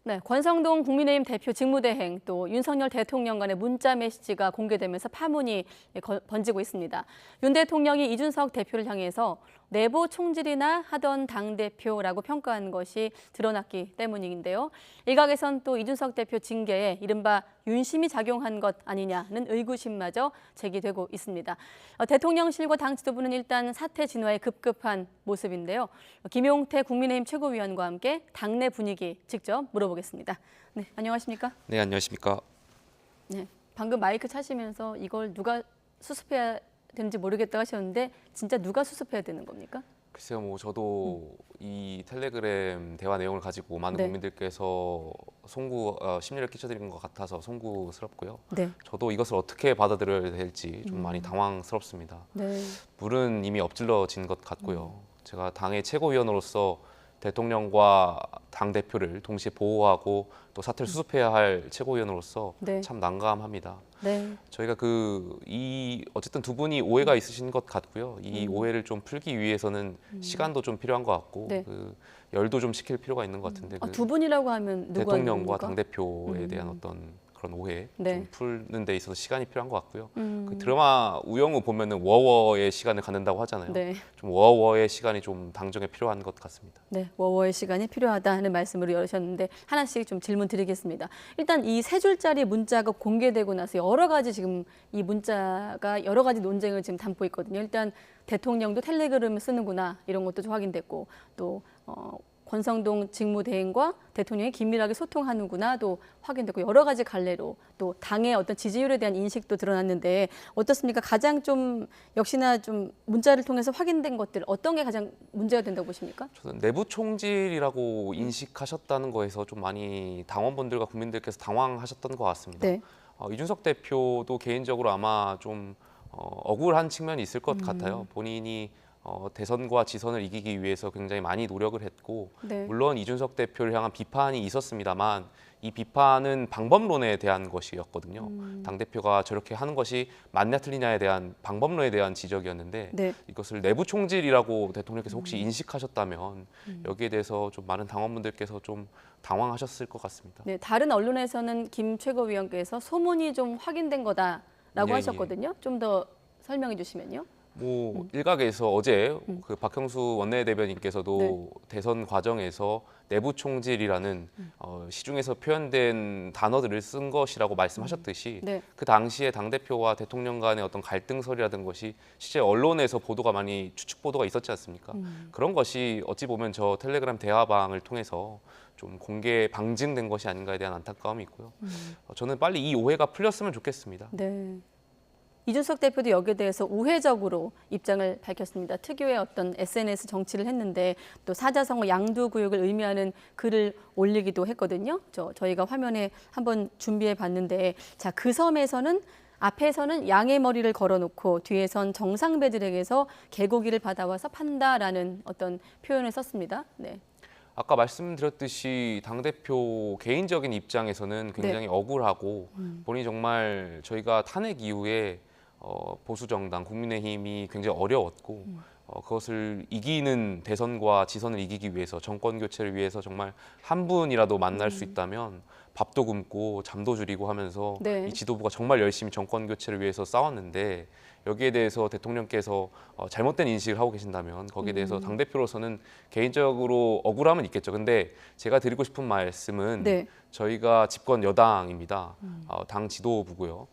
네, 권성동 국민의힘 대표 직무대행 또 윤석열 대통령 간의 문자 메시지가 공개되면서 파문이 번지고 있습니다. 윤 대통령이 이준석 대표를 향해서 내부 총질이나 하던 당대표라고 평가한 것이 드러났기 때문인데요. 일각에선 또 이준석 대표 징계에 이른바 윤심이 작용한 것 아니냐는 의구심마저 제기되고 있습니다. 대통령실과 당 지도부는 일단 사태 진화에 급급한 모습인데요. 김용태 국민의힘 최고위원과 함께 당내 분위기 직접 물어보겠습니다. 네, 안녕하십니까? 네, 안녕하십니까? 네, 방금 마이크 차시면서 이걸 누가 수습해야 되는지 모르겠다 하셨는데 진짜 누가 수습해야 되는 겁니까? 글쎄요, 뭐 저도 이 텔레그램 대화 내용을 가지고 많은 네. 국민들께서 심려를 끼쳐드린 것 같아서 송구스럽고요. 네. 저도 이것을 어떻게 받아들여야 될지 좀 많이 당황스럽습니다. 네. 물은 이미 엎질러진 것 같고요. 제가 당의 최고위원으로서 대통령과 당 대표를 동시에 보호하고 또 사태를 수습해야 할 최고위원으로서 네. 참 난감합니다. 네. 저희가 어쨌든 두 분이 오해가 있으신 것 같고요. 이 오해를 좀 풀기 위해서는 시간도 좀 필요한 것 같고 네. 열도 좀 식힐 필요가 있는 것 같은데 두 분이라고 하면 누가 대통령과 누굽니까? 당 대표에 대한 어떤 그런 오해 네. 좀 푸는 데 있어서 시간이 필요한 것 같고요. 그 드라마 우영우 보면은 워워의 시간을 갖는다고 하잖아요. 네. 좀 워워의 시간이 좀 당정에 필요한 것 같습니다. 네, 워워의 시간이 필요하다는 말씀으로 열으셨는데 하나씩 좀 질문 드리겠습니다. 일단 이 세 줄짜리 문자가 공개되고 나서 여러 가지 지금 이 문자가 여러 가지 논쟁을 지금 담고 있거든요. 일단 대통령도 텔레그램을 쓰는구나 이런 것도 좀 확인됐고 또 권성동 직무대행과 대통령이 긴밀하게 소통하는구나도 확인됐고 여러 가지 갈래로 또 당의 어떤 지지율에 대한 인식도 드러났는데 어떻습니까? 가장 좀 역시나 좀 문자를 통해서 확인된 것들 어떤 게 가장 문제가 된다고 보십니까? 저는 내부 총질이라고 인식하셨다는 거에서 좀 많이 당원분들과 국민들께서 당황하셨던 것 같습니다. 네. 이준석 대표도 개인적으로 아마 좀 억울한 측면이 있을 것 같아요. 본인이 대선과 지선을 이기기 위해서 굉장히 많이 노력을 했고 네. 물론 이준석 대표를 향한 비판이 있었습니다만 이 비판은 방법론에 대한 것이었거든요. 당대표가 저렇게 하는 것이 맞냐 틀리냐에 대한 방법론에 대한 지적이었는데 네. 이것을 내부 총질이라고 대통령께서 혹시 인식하셨다면 여기에 대해서 좀 많은 당원분들께서 좀 당황하셨을 것 같습니다. 네, 다른 언론에서는 김 최고위원께서 소문이 좀 확인된 거다라고 예, 하셨거든요. 좀 더 설명해 주시면요. 일각에서 어제 그 박형수 원내대변인께서도 네. 대선 과정에서 내부 총질이라는 시중에서 표현된 단어들을 쓴 것이라고 말씀하셨듯이 네. 그 당시에 당대표와 대통령 간의 어떤 갈등설이라든 것이 실제 언론에서 보도가 많이 추측 보도가 있었지 않습니까? 그런 것이 어찌 보면 저 텔레그램 대화방을 통해서 좀 공개 방증된 것이 아닌가에 대한 안타까움이 있고요. 저는 빨리 이 오해가 풀렸으면 좋겠습니다. 네. 이준석 대표도 여기에 대해서 우회적으로 입장을 밝혔습니다. 특유의 어떤 SNS 정치를 했는데 또 사자성어 양두구육을 의미하는 글을 올리기도 했거든요. 저희가 화면에 한번 준비해 봤는데 자, 그 섬에서는 앞에서는 양의 머리를 걸어놓고 뒤에선 정상배들에게서 개고기를 받아와서 판다라는 어떤 표현을 썼습니다. 네. 아까 말씀드렸듯이 당대표 개인적인 입장에서는 굉장히 억울하고 본인이 정말 저희가 탄핵 이후에 보수정당 국민의힘이 굉장히 어려웠고 그것을 이기는 대선과 지선을 이기기 위해서 정권 교체를 위해서 정말 한 분이라도 만날 수 있다면 밥도 굶고 잠도 줄이고 하면서 네. 이 지도부가 정말 열심히 정권 교체를 위해서 싸웠는데 여기에 대해서 대통령께서 잘못된 인식을 하고 계신다면 거기에 대해서 당대표로서는 개인적으로 억울함은 있겠죠. 근데 제가 드리고 싶은 말씀은 네. 저희가 집권 여당입니다. 당 지도부고요.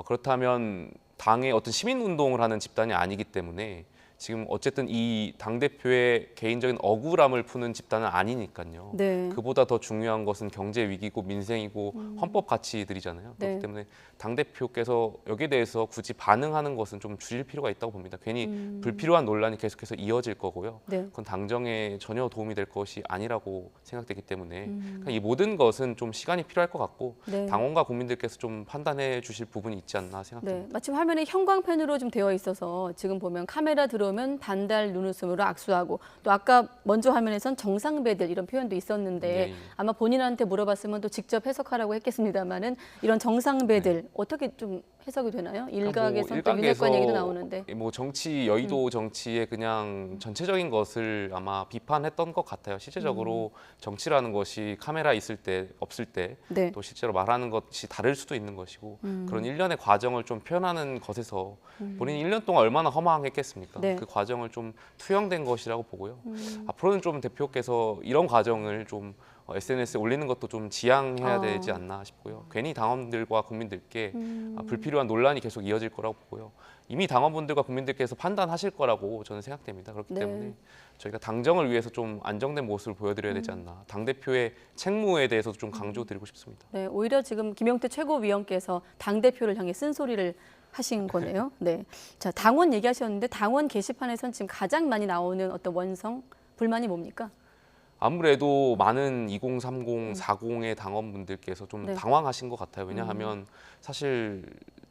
그렇다면 당의 어떤 시민운동을 하는 집단이 아니기 때문에 지금 어쨌든 이 당대표의 개인적인 억울함을 푸는 집단은 아니니까요. 네. 그보다 더 중요한 것은 경제 위기고 민생이고 헌법 가치들이잖아요. 네. 그렇기 때문에 당대표께서 여기에 대해서 굳이 반응하는 것은 좀 줄일 필요가 있다고 봅니다. 괜히 불필요한 논란이 계속해서 이어질 거고요. 네. 그건 당정에 전혀 도움이 될 것이 아니라고 생각되기 때문에 그러니까 이 모든 것은 좀 시간이 필요할 것 같고 네. 당원과 국민들께서 좀 판단해 주실 부분이 있지 않나 생각합니다. 네, 마침 화면에 형광펜으로 좀 되어 있어서 지금 보면 카메라 들어오면 들어오면 반달 눈웃음으로 악수하고 또 아까 먼저 화면에선 정상배들 이런 표현도 있었는데 예. 아마 본인한테 물어봤으면 또 직접 해석하라고 했겠습니다만은 이런 정상배들 어떻게 좀 해석이 되나요? 일각에선 또 윤핵관 얘기도 나오는데. 뭐 정치 여의도 정치의 그냥 전체적인 것을 아마 비판했던 것 같아요. 실제적으로 정치라는 것이 카메라 있을 때 없을 때 또 네. 실제로 말하는 것이 다를 수도 있는 것이고 그런 일련의 과정을 좀 표현하는 것에서 본인이 1년 동안 얼마나 허망했겠습니까? 네. 그 과정을 좀 투영된 것이라고 보고요. 앞으로는 좀 대표께서 이런 과정을 좀 SNS에 올리는 것도 좀 지양해야 되지 않나 싶고요. 괜히 당원들과 국민들께 불필요한 논란이 계속 이어질 거라고 보고요. 이미 당원분들과 국민들께서 판단하실 거라고 저는 생각됩니다. 그렇기 네. 때문에 저희가 당정을 위해서 좀 안정된 모습을 보여드려야 되지 않나. 당대표의 책무에 대해서도 좀 강조드리고 싶습니다. 네, 오히려 지금 김용태 최고위원께서 당대표를 향해 쓴소리를 하신 거네요. 네. 자, 당원 얘기하셨는데 당원 게시판에선 지금 가장 많이 나오는 어떤 원성, 불만이 뭡니까? 아무래도 많은 2030, 40의 당원분들께서 좀 네. 당황하신 것 같아요. 왜냐하면 사실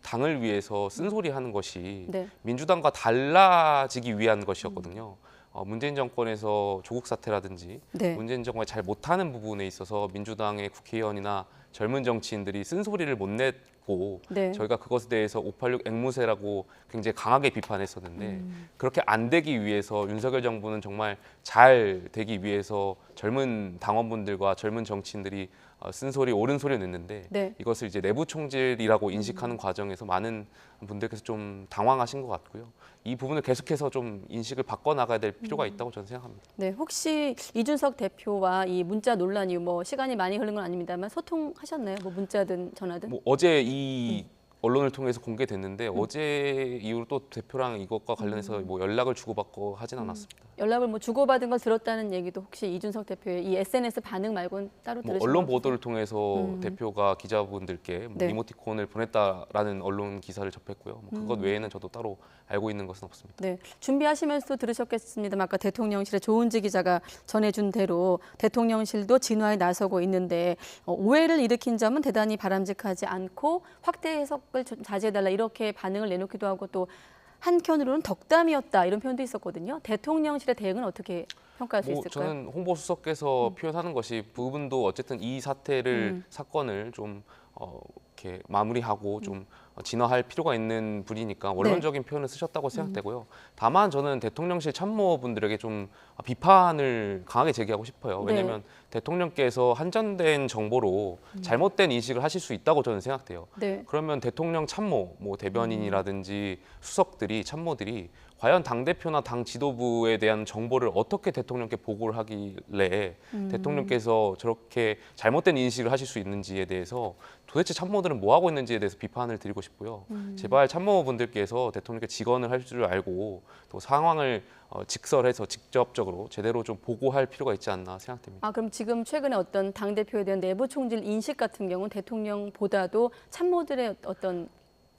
당을 위해서 쓴소리하는 것이 네. 민주당과 달라지기 위한 것이었거든요. 문재인 정권에서 조국 사태라든지 네. 문재인 정권이 잘 못하는 부분에 있어서 민주당의 국회의원이나 젊은 정치인들이 쓴소리를 못 냈고 네. 저희가 그것에 대해서 586 앵무새라고 굉장히 강하게 비판했었는데 그렇게 안 되기 위해서 윤석열 정부는 정말 잘 되기 위해서 젊은 당원분들과 젊은 정치인들이 쓴소리, 옳은 소리를 냈는데 네. 이것을 이제 내부 총질이라고 인식하는 과정에서 많은 분들께서 좀 당황하신 것 같고요. 이 부분을 계속해서 좀 인식을 바꿔나가야 될 필요가 있다고 저는 생각합니다. 네, 혹시 이준석 대표와 이 문자 논란이 뭐 시간이 많이 흐른 건 아닙니다만 소통하셨나요? 뭐 문자든 전화든? 뭐 어제 이 언론을 통해서 공개됐는데 어제 이후로 또 대표랑 이것과 관련해서 뭐 연락을 주고받고 하진 않았습니다. 연락을 뭐 주고받은 걸 들었다는 얘기도 혹시 이준석 대표의 이 SNS 반응 말고는 따로 뭐 들으신 언론 거 보도를 통해서 대표가 기자분들께 뭐 네. 이모티콘을 보냈다라는 언론 기사를 접했고요. 뭐 그것 외에는 저도 따로 알고 있는 것은 없습니다. 네, 준비하시면서도 들으셨겠습니다만 아까 대통령실의 조은지 기자가 전해준 대로 대통령실도 진화에 나서고 있는데 오해를 일으킨 점은 대단히 바람직하지 않고 확대 해석을 좀 자제해달라 이렇게 반응을 내놓기도 하고 또 한편으로는 덕담이었다 이런 표현도 있었거든요. 대통령실의 대응은 어떻게 평가할 수 뭐 있을까요? 저는 홍보수석께서 표현하는 것이 부분도 어쨌든 이 사태를 사건을 좀 이렇게 마무리하고 좀 진화할 필요가 있는 분이니까 원론적인 표현을 쓰셨다고 생각되고요. 다만 저는 대통령실 참모분들에게 좀 비판을 강하게 제기하고 싶어요. 왜냐하면 대통령께서 한전된 정보로 잘못된 인식을 하실 수 있다고 저는 생각돼요. 네. 그러면 대통령 참모, 뭐 대변인이라든지 수석들이 참모들이 과연 당 대표나 당 지도부에 대한 정보를 어떻게 대통령께 보고를 하길래 대통령께서 저렇게 잘못된 인식을 하실 수 있는지에 대해서 도대체 참모들은 뭐 하고 있는지에 대해서 비판을 드리고 싶고요. 제발 참모분들께서 대통령께 직언을 할 줄 알고 또 상황을 직설해서 직접적으로 제대로 좀 보고할 필요가 있지 않나 생각됩니다. 아, 그럼 지금 최근에 어떤 당대표에 대한 내부 총질 인식 같은 경우는 대통령보다도 참모들의 어떤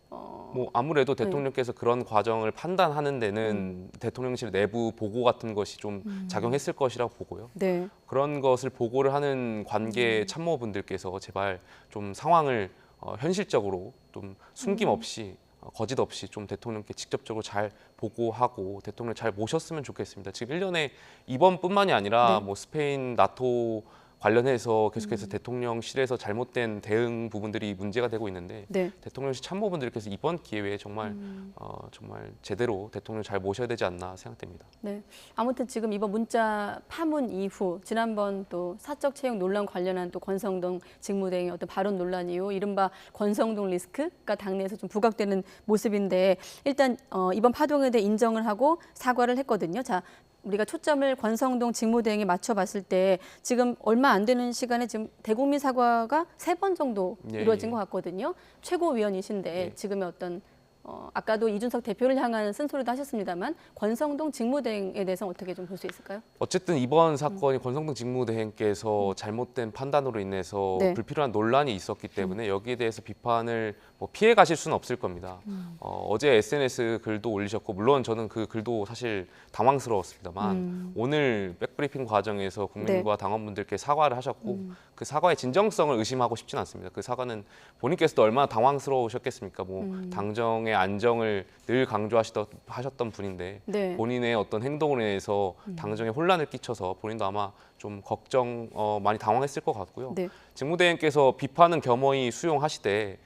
뭐 아무래도 대통령께서 그런 과정을 판단하는 데는 대통령실 내부 보고 같은 것이 좀 작용했을 것이라고 보고요. 네. 그런 것을 보고를 하는 관계 참모분들께서 제발 좀 상황을 현실적으로 좀 숨김없이 거짓 없이 좀 대통령께 직접적으로 잘 보고하고 대통령 잘 모셨으면 좋겠습니다. 지금 1년에 이번뿐만이 아니라 네. 뭐 스페인 나토 관련해서 계속해서 대통령실에서 잘못된 대응 부분들이 문제가 되고 있는데 네. 대통령실 참모분들께서 이번 기회에 정말 정말 제대로 대통령 잘 모셔야 되지 않나 생각됩니다. 네. 아무튼 지금 이번 문자 파문 이후 지난번 또 사적 채용 논란 관련한 또 권성동 직무대행의 어떤 발언 논란 이후 이른바 권성동 리스크가 당내에서 좀 부각되는 모습인데 일단 이번 파동에 대해 인정을 하고 사과를 했거든요. 자, 우리가 초점을 권성동 직무대행에 맞춰봤을 때 지금 얼마 안 되는 시간에 지금 대국민 사과가 3번 정도 예, 이루어진 예. 것 같거든요. 최고위원이신데 예. 지금의 어떤 아까도 이준석 대표를 향한 쓴소리도 하셨습니다만 권성동 직무대행에 대해서는 어떻게 좀 볼 수 있을까요? 어쨌든 이번 사건이 권성동 직무대행께서 잘못된 판단으로 인해서 네. 불필요한 논란이 있었기 때문에 여기에 대해서 비판을 뭐 피해 가실 수는 없을 겁니다. 어제 SNS 글도 올리셨고 물론 저는 그 글도 사실 당황스러웠습니다만 오늘 백브리핑 과정에서 국민과 당원분들께 사과를 하셨고 그 사과의 진정성을 의심하고 싶지는 않습니다. 그 사과는 본인께서도 얼마나 당황스러우셨겠습니까? 뭐 당정의 당정의 안정을 늘 강조하셨던 분인데 네. 본인의 어떤 행동으로 인해서 당정에 혼란을 끼쳐서 본인도 아마 좀 많이 당황했을 것 같고요. 네. 직무대행께서 비판은 겸허히 수용하시되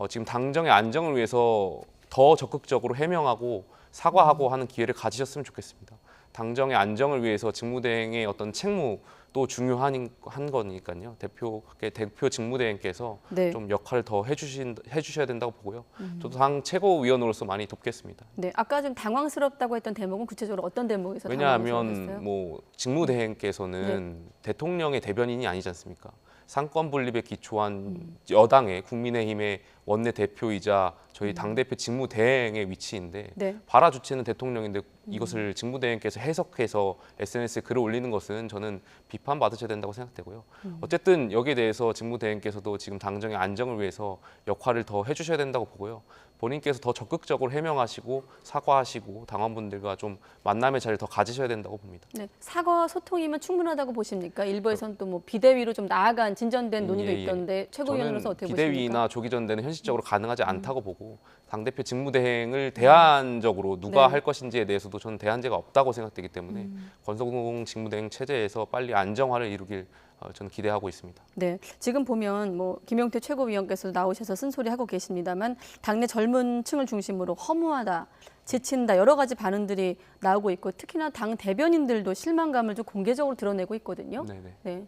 지금 당정의 안정을 위해서 더 적극적으로 해명하고 사과하고 하는 기회를 가지셨으면 좋겠습니다. 당정의 안정을 위해서 직무대행의 어떤 책무도 중요한 거니까요. 대표 직무대행께서 네. 좀 역할을 더 해주셔야 된다고 보고요. 저도 당 최고위원으로서 많이 돕겠습니다. 네. 아까 좀 당황스럽다고 했던 대목은 구체적으로 어떤 대목에서 왜냐하면 당황스러웠어요? 뭐 직무대행께서는 대통령의 대변인이 아니지 않습니까? 상권 분립에 기초한 여당의 국민의힘의 원내 대표이자 저희 당대표 직무대행의 위치인데 네. 발화 주체는 대통령인데 이것을 직무대행께서 해석해서 SNS에 글을 올리는 것은 저는 비판받으셔야 된다고 생각되고요. 어쨌든 여기에 대해서 직무대행께서도 지금 당정의 안정을 위해서 역할을 더 해주셔야 된다고 보고요. 본인께서 더 적극적으로 해명하시고 사과하시고 당원분들과 좀 만남의 자리를 더 가지셔야 된다고 봅니다. 네. 사과 소통이면 충분하다고 보십니까? 일부에서는 또 뭐 비대위로 좀 나아간 진전된 논의도 있던데 최고위원으로서 어떻게 보십니까? 비대위나 조기 전대는 현실적으로 가능하지 않다고 보고 당대표 직무대행을 대안적으로 누가 네. 할 것인지에 대해서도 저는 대안제가 없다고 생각되기 때문에 권성동 직무대행 체제에서 빨리 안정화를 이루길 저는 기대하고 있습니다. 네, 지금 보면 뭐 김용태 최고위원께서 나오셔서 쓴소리하고 계십니다만 당내 젊은 층을 중심으로 허무하다, 지친다 여러 가지 반응들이 나오고 있고 특히나 당 대변인들도 실망감을 좀 공개적으로 드러내고 있거든요. 네네. 네,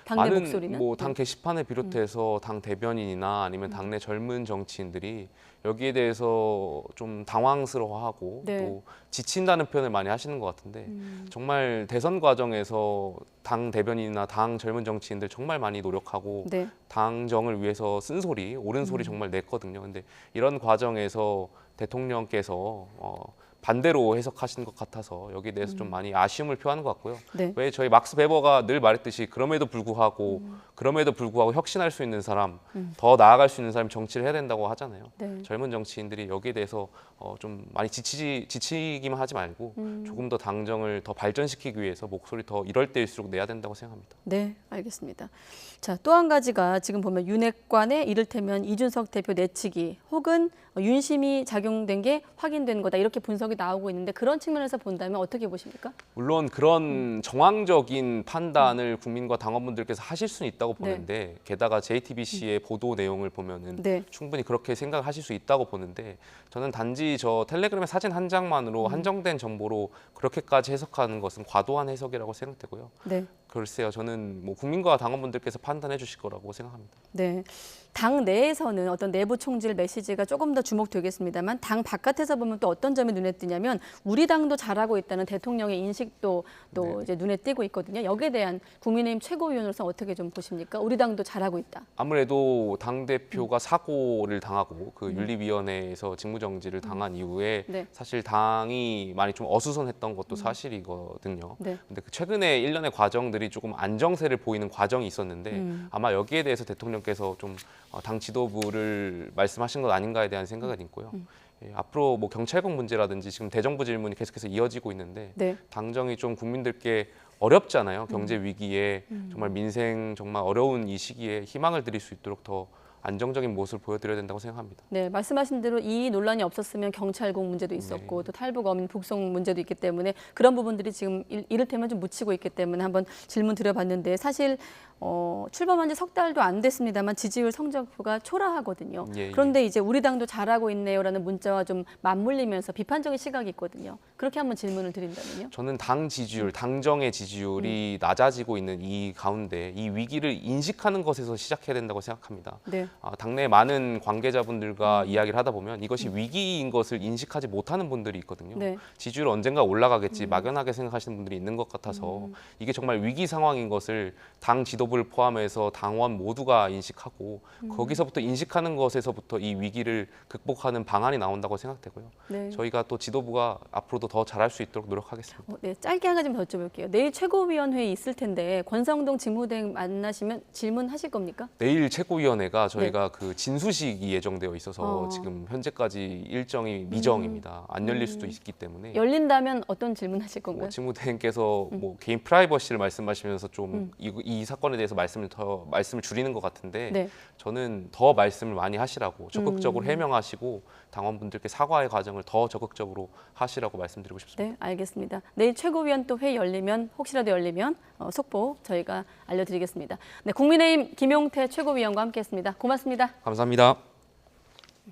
당내 많은 목소리는 뭐 당 게시판을 비롯해서 당 대변인이나 아니면 당내 젊은 정치인들이 여기에 대해서 좀 당황스러워하고 네. 또 지친다는 표현을 많이 하시는 것 같은데 정말 대선 과정에서 당 대변인이나 당 젊은 정치인들 정말 많이 노력하고 네. 당정을 위해서 쓴 소리, 옳은 소리 정말 냈거든요. 근데 이런 과정에서 대통령께서 반대로 해석하시는 것 같아서 여기에 대해서 좀 많이 아쉬움을 표하는 것 같고요. 네. 왜 저희 막스 베버가 늘 말했듯이 그럼에도 불구하고 혁신할 수 있는 사람, 더 나아갈 수 있는 사람이 정치를 해야 된다고 하잖아요. 네. 젊은 정치인들이 여기에 대해서 좀 많이 지치기만 하지 말고 조금 더 당정을 더 발전시키기 위해서 목소리 더 이럴 때일수록 내야 된다고 생각합니다. 네, 알겠습니다. 자, 또 한 가지가 지금 보면 윤핵관의 이를테면 이준석 대표 내치기 혹은 윤심이 작용된 게 확인된 거다 이렇게 분석이 나오고 있는데 그런 측면에서 본다면 어떻게 보십니까? 물론 그런 정황적인 판단을 국민과 당원분들께서 하실 수는 있다고 보는데 게다가 JTBC의 보도 내용을 보면은 네. 충분히 그렇게 생각하실 수 있다고 보는데 저는 단지 저 텔레그램의 사진 한 장만으로 한정된 정보로 그렇게까지 해석하는 것은 과도한 해석이라고 생각되고요. 네. 글쎄요, 저는 뭐 국민과 당원분들께서 판단해 주실 거라고 생각합니다. 네. 당 내에서는 어떤 내부 총질 메시지가 조금 더 주목되겠습니다만 당 바깥에서 보면 또 어떤 점이 눈에 띄냐면 우리 당도 잘하고 있다는 대통령의 인식도 또 이제 눈에 띄고 있거든요. 여기에 대한 국민의힘 최고위원으로서 어떻게 좀 보십니까? 우리 당도 잘하고 있다. 아무래도 당 대표가 사고를 당하고 그 윤리위원회에서 직무정지를 당한 이후에 네. 사실 당이 많이 좀 어수선했던 것도 사실이거든요. 네. 근데 그 최근에 일련의 과정들이 조금 안정세를 보이는 과정이 있었는데 아마 여기에 대해서 대통령께서 좀 당 지도부를 말씀하신 것 아닌가에 대한 생각은 있고요. 예, 앞으로 뭐 경찰국 문제라든지 지금 대정부 질문이 계속해서 이어지고 있는데 네. 당정이 좀 국민들께 어렵잖아요. 경제 위기에 정말 민생 정말 어려운 이 시기에 희망을 드릴 수 있도록 더 안정적인 모습을 보여드려야 된다고 생각합니다. 네, 말씀하신 대로 이 논란이 없었으면 경찰국 문제도 있었고 또 탈북 어민 북송 문제도 있기 때문에 그런 부분들이 지금 이를테면 좀 묻히고 있기 때문에 한번 질문 드려봤는데 사실 출범한 지 석 달도 안 됐습니다만 지지율 성적표가 초라하거든요. 예. 그런데 이제 우리 당도 잘하고 있네요라는 문자와 좀 맞물리면서 비판적인 시각이 있거든요. 그렇게 한번 질문을 드린다면요. 저는 당 지지율, 당정의 지지율이 낮아지고 있는 이 가운데 이 위기를 인식하는 것에서 시작해야 된다고 생각합니다. 네. 당내 많은 관계자분들과 이야기를 하다 보면 이것이 위기인 것을 인식하지 못하는 분들이 있거든요. 네. 지지율 언젠가 올라가겠지 막연하게 생각하시는 분들이 있는 것 같아서 이게 정말 위기 상황인 것을 당 지도부를 포함해서 당원 모두가 인식하고 거기서부터 인식하는 것에서부터 이 위기를 극복하는 방안이 나온다고 생각되고요. 네. 저희가 또 지도부가 앞으로도 더 잘할 수 있도록 노력하겠습니다. 네, 짧게 한 가지 더 여쭤볼게요. 내일 최고위원회에 있을 텐데 권성동 직무대행 만나시면 질문하실 겁니까? 내일 최고위원회가 저희가 그 진수식이 예정되어 있어서 지금 현재까지 일정이 미정입니다. 안 열릴 수도 있기 때문에 열린다면 어떤 질문하실 건가요? 직무대행께서 뭐 개인 프라이버시를 말씀하시면서 좀 이 사건에 대해서 말씀을 줄이는 것 같은데 네. 저는 더 말씀을 많이 하시라고 적극적으로 해명하시고 당원분들께 사과의 과정을 더 적극적으로 하시라고 말씀드리고 싶습니다. 네, 알겠습니다. 내일 최고위원 또 회의 열리면 혹시라도 열리면 속보 저희가 알려드리겠습니다. 네, 국민의힘 김용태 최고위원과 함께했습니다. 고맙습니다. 감사합니다.